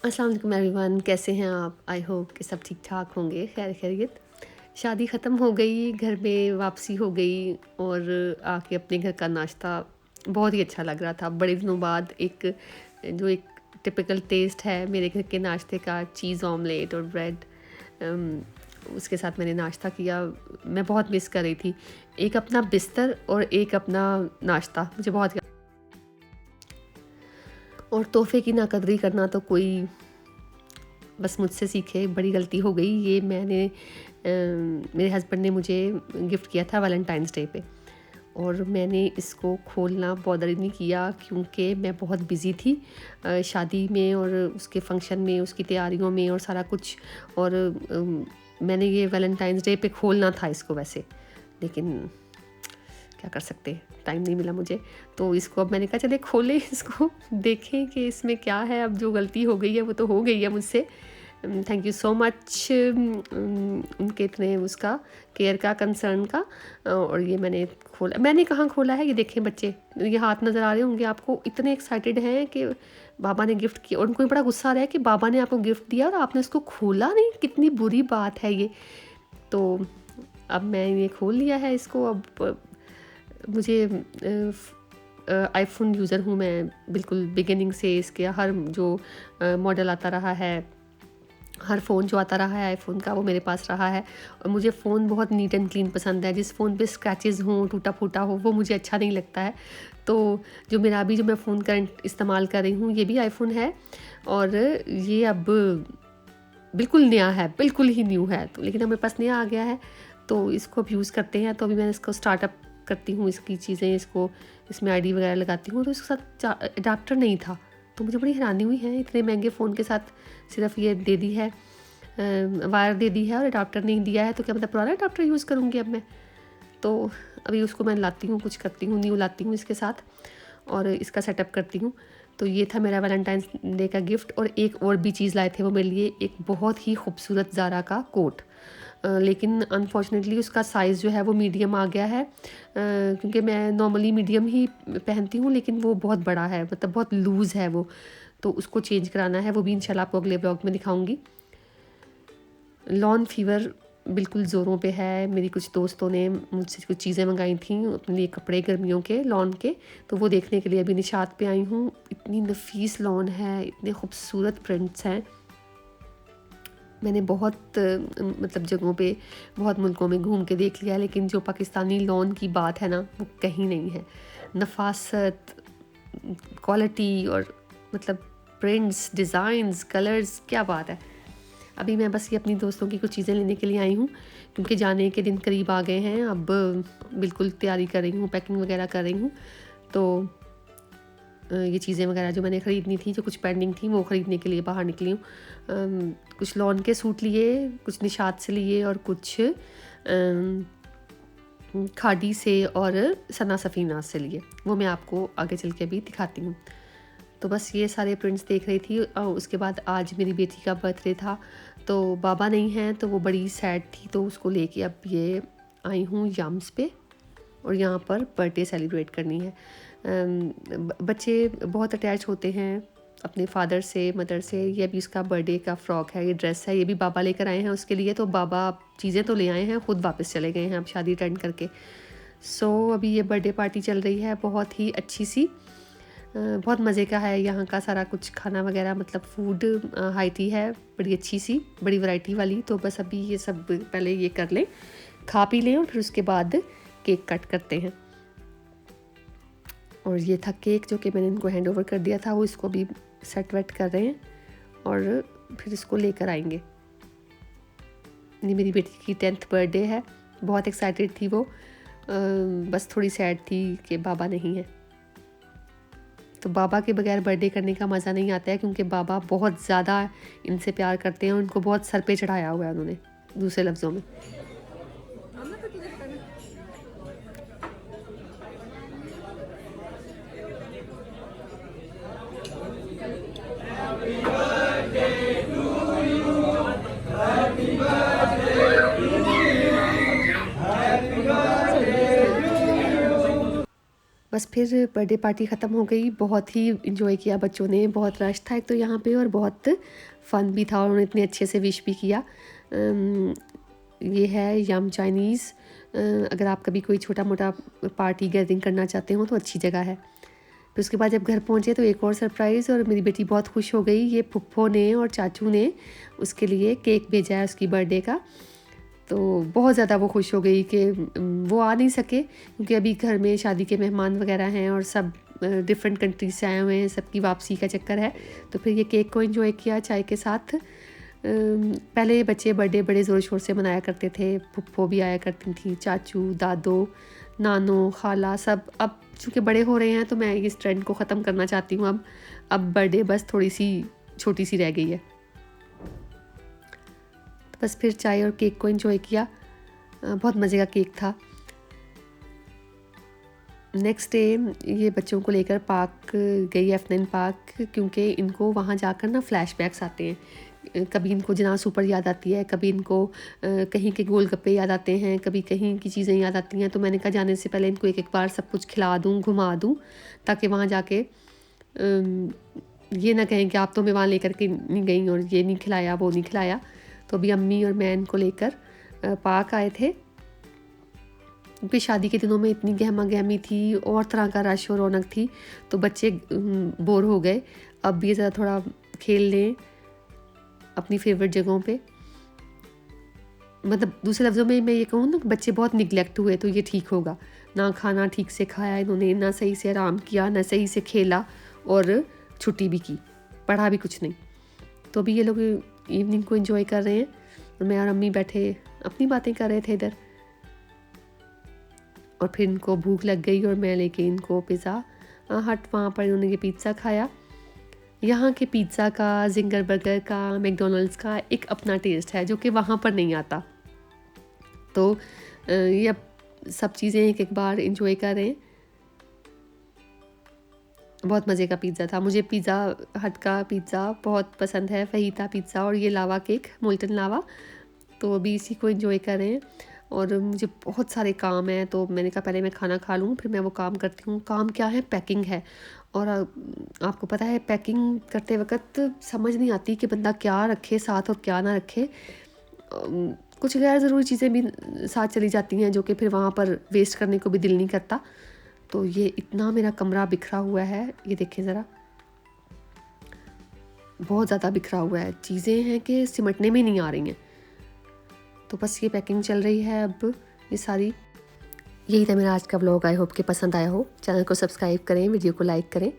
अस्सलाम वालेकुम एवरीवन, कैसे हैं आप? आई होप कि सब ठीक ठाक होंगे, खैर खैरियत। शादी ख़त्म हो गई, घर में वापसी हो गई और आके अपने घर का नाश्ता बहुत ही अच्छा लग रहा था। बड़े दिनों बाद एक टिपिकल टेस्ट है मेरे घर के नाश्ते का, चीज़ ऑमलेट और ब्रेड, उसके साथ मैंने नाश्ता किया। मैं बहुत मिस कर रही थी एक अपना बिस्तर और एक अपना नाश्ता, मुझे बहुत। और तोहफ़े की नाकदरी करना तो कोई बस मुझसे सीखे, बड़ी गलती हो गई। ये मेरे हस्बैंड ने मुझे गिफ्ट किया था वैलेंटाइंस डे पे, और मैंने इसको खोलना बॉदर ही नहीं किया क्योंकि मैं बहुत बिज़ी थी शादी में और उसके फंक्शन में, उसकी तैयारियों में और सारा कुछ। और मैंने ये वैलेंटाइंस डे पे खोलना था इसको वैसे, लेकिन क्या कर सकते, टाइम नहीं मिला मुझे। तो इसको अब मैंने कहा चले खोलें इसको, देखें कि इसमें क्या है। अब जो गलती हो गई है वो तो हो गई है मुझसे। थैंक यू सो मच उनके इतने उसका केयर का, कंसर्न का। और ये मैंने कहाँ खोला है, ये देखें बच्चे, ये हाथ नज़र आ रहे होंगे आपको, इतने एक्साइटेड हैं कि बाबा ने गिफ्ट किया, और उनको बड़ा गुस्सा आ रहा है कि बाबा ने आपको गिफ्ट दिया और आपने उसको खोला नहीं, कितनी बुरी बात है ये। तो अब मैंने खोल लिया है इसको। अब मुझे आईफ़ोन यूज़र हूँ मैं बिल्कुल बिगिनिंग से। इसके हर जो मॉडल आता रहा है, हर फ़ोन जो आता रहा है आईफ़ोन का, वो मेरे पास रहा है। और मुझे फ़ोन बहुत नीट एंड क्लीन पसंद है। जिस फ़ोन पे स्क्रैचेस हों, टूटा फूटा हो, वो मुझे अच्छा नहीं लगता है। तो जो मैं फ़ोन करंट इस्तेमाल कर रही हूँ, ये भी आईफ़ोन है, और ये अब बिल्कुल नया है, बिल्कुल ही न्यू है। तो लेकिन अब मेरे पास नया आ गया है, तो इसको अब यूज़ करते हैं। तो अभी मैंने इसको स्टार्टअप करती हूँ, इसकी चीज़ें, इसमें आईडी वगैरह लगाती हूँ। तो इसके साथ अडाप्टर नहीं था, तो मुझे बड़ी हैरानी हुई है, इतने महंगे फ़ोन के साथ सिर्फ ये दे दी है, वायर दे दी है और अडाप्टर नहीं दिया है। तो क्या मतलब पुराना अडाप्टर यूज़ करूँगी अब मैं? तो अभी उसको मैं लाती हूँ, कुछ करती हूँ, न्यू लाती हूँ इसके साथ, और इसका सेटअप करती हूँ। तो ये था मेरा वैलेंटाइंस डे का गिफ्ट। और एक और भी चीज़ लाए थे वो मेरे लिए, एक बहुत ही खूबसूरत ज़ारा का कोट, लेकिन अनफॉर्चुनेटली उसका साइज़ जो है वो मीडियम आ गया है, क्योंकि मैं नॉर्मली मीडियम ही पहनती हूँ, लेकिन वो बहुत बड़ा है, मतलब बहुत लूज़ है वो। तो उसको चेंज कराना है, वो भी इंशाल्लाह आपको अगले ब्लॉग में दिखाऊंगी। लॉन फीवर बिल्कुल ज़ोरों पे है। मेरी कुछ दोस्तों ने मुझसे कुछ चीज़ें मंगाई थी अपने लिए, कपड़े गर्मियों के लॉन के, तो वो देखने के लिए अभी निशात पे आई हूँ। इतनी नफीस लॉन है, इतने खूबसूरत प्रिंट्स हैं। मैंने बहुत मतलब जगहों पे, बहुत मुल्कों में घूम के देख लिया, लेकिन जो पाकिस्तानी लॉन की बात है ना, वो कहीं नहीं है। नफासत, क्वालिटी, और मतलब प्रिंट्स, डिज़ाइंस, कलर्स, क्या बात है। अभी मैं बस ये अपनी दोस्तों की कुछ चीज़ें लेने के लिए आई हूँ, क्योंकि जाने के दिन करीब आ गए हैं। अब बिल्कुल तैयारी कर रही हूँ, पैकिंग वगैरह कर रही हूँ। तो ये चीज़ें वगैरह जो मैंने ख़रीदनी थी, जो कुछ पेंडिंग थी, वो ख़रीदने के लिए बाहर निकली हूँ। कुछ लॉन के सूट लिए, कुछ निशात से लिए, और कुछ खादी से और सना सफ़ीना से लिए। वो मैं आपको आगे चल के अभी दिखाती हूँ। तो बस ये सारे प्रिंट्स देख रही थी। और उसके बाद आज मेरी बेटी का बर्थडे था, तो बाबा नहीं हैं, तो वो बड़ी सैड थी, तो उसको लेके अब ये आई हूँ यम्स पे, और यहाँ पर बर्थडे सेलिब्रेट करनी है। बच्चे बहुत अटैच होते हैं अपने फादर से, मदर से। ये अभी उसका बर्थडे का फ्रॉक है, ये ड्रेस है, ये भी बाबा लेकर आए हैं उसके लिए। तो बाबा चीज़ें तो ले आए हैं, ख़ुद वापस चले गए हैं अब शादी अटेंड करके। सो अभी ये बर्थडे पार्टी चल रही है, बहुत ही अच्छी सी, बहुत मज़े का है यहाँ का सारा कुछ खाना वगैरह, मतलब फूड हाई है, बड़ी अच्छी सी, बड़ी वैरायटी वाली। तो बस अभी ये सब पहले ये कर लें, खा पी लें, और फिर उसके बाद केक कट करते हैं। और ये था केक जो कि मैंने इनको हैंड ओवर कर दिया था, वो इसको भी सेट वेट कर रहे हैं और फिर इसको लेकर आएंगे। ये मेरी बेटी की 10th बर्थडे है, बहुत एक्साइटेड थी वो, बस थोड़ी सैड थी कि बाबा नहीं है। तो बाबा के बगैर बर्थडे करने का मज़ा नहीं आता है, क्योंकि बाबा बहुत ज़्यादा इनसे प्यार करते हैं, उनको बहुत सर पे चढ़ाया हुआ है उन्होंने, दूसरे लफ्ज़ों में। बस फिर बर्थडे पार्टी ख़त्म हो गई। बहुत ही इन्जॉय किया बच्चों ने, बहुत रश था एक तो यहाँ पे और बहुत फ़न भी था और उन्होंने इतने अच्छे से विश भी किया। ये है यम चाइनीज़। अगर आप कभी कोई छोटा मोटा पार्टी गैदरिंग करना चाहते हो तो अच्छी जगह है। फिर उसके बाद जब घर पहुँचे तो एक और सरप्राइज़, और मेरी बेटी बहुत खुश हो गई। ये फुप्पो ने और चाचू ने उसके लिए केक भेजा है उसकी बर्थडे का। तो बहुत ज़्यादा वो खुश हो गई कि वो आ नहीं सके क्योंकि अभी घर में शादी के मेहमान वगैरह हैं और सब डिफरेंट कंट्रीज से आए हुए हैं, सबकी वापसी का चक्कर है। तो फिर ये केक को एंजॉय किया चाय के साथ। पहले बच्चे बर्थडे बड़े ज़ोर शोर से मनाया करते थे, फुप्पो भी आया करती थी, चाचू, दादो, नानो, खाला सब। अब चूँकि बड़े हो रहे हैं तो मैं इस ट्रेंड को ख़त्म करना चाहती हूँ। अब बर्थडे बस थोड़ी सी छोटी सी रह गई है। तो बस फिर चाय और केक को एंजॉय किया। बहुत मज़े का केक था। नेक्स्ट डे ये बच्चों को लेकर पार्क गई, F9 पार्क, क्योंकि इनको वहाँ जाकर ना फ्लैशबैक्स आते हैं। कभी इनको जनास ऊपर याद आती है, कभी इनको कहीं के गोलगप्पे याद आते हैं, कभी कहीं की चीज़ें याद आती हैं। तो मैंने कहा जाने से पहले इनको एक एक बार सब कुछ खिला दूँ, घुमा दूँ, ताकि वहाँ जाके ये ना कहें कि आप तो मैं वहाँ लेकर के नहीं गई और ये नहीं खिलाया, वो नहीं खिलाया। तो अभी अम्मी और मैं इनको लेकर पार्क आए थे, क्योंकि शादी के दिनों में इतनी गहमा गहमी थी और तरह का रश और रौनक थी, तो बच्चे बोर हो गए। अब भी ज़रा थोड़ा खेल लें अपनी फेवरेट जगहों पे। मतलब दूसरे लफ्ज़ों में मैं ये कहूँ ना, बच्चे बहुत निगलेक्ट हुए तो ये ठीक होगा। ना खाना ठीक से खाया इन्होंने, ना सही से आराम किया, ना सही से खेला, और छुट्टी भी की, पढ़ा भी कुछ नहीं। तो अभी ये लोग इवनिंग को एंजॉय कर रहे हैं और मैं और अम्मी बैठे अपनी बातें कर रहे थे इधर। और फिर इनको भूख लग गई और मैं लेके इनको पिज़्ज़ा हट, वहाँ पर इन्होंने ये पिज़्ज़ा खाया। यहाँ के पिज़्ज़ा का, जिंगर बर्गर का, मैकडॉनल्ड्स का एक अपना टेस्ट है जो कि वहाँ पर नहीं आता। तो ये अब सब चीज़ें एक एक बार इंजॉय कर रहे हैं। बहुत मज़े का पिज़्ज़ा था। मुझे पिज़्ज़ा हट का पिज़्ज़ा बहुत पसंद है, फहीता पिज़्ज़ा, और ये लावा केक, मोल्टन लावा। तो अभी इसी को एंजॉय कर रहे हैं। और मुझे बहुत सारे काम हैं, तो मैंने कहा पहले मैं खाना खा लूँ, फिर मैं वो काम करती हूँ। काम क्या है? पैकिंग है। और आपको पता है पैकिंग करते वक्त समझ नहीं आती कि बंदा क्या रखे साथ और क्या ना रखे। कुछ गैर ज़रूरी चीज़ें भी साथ चली जाती हैं जो कि फिर वहाँ पर वेस्ट करने को भी दिल नहीं करता। तो ये इतना मेरा कमरा बिखरा हुआ है, ये देखें ज़रा, बहुत ज़्यादा बिखरा हुआ है। चीज़ें हैं कि सिमटने में नहीं आ रही हैं। तो बस ये पैकिंग चल रही है अब ये सारी। यही था मेरा आज का व्लॉग। आई होप कि पसंद आया हो। चैनल को सब्सक्राइब करें, वीडियो को लाइक करें।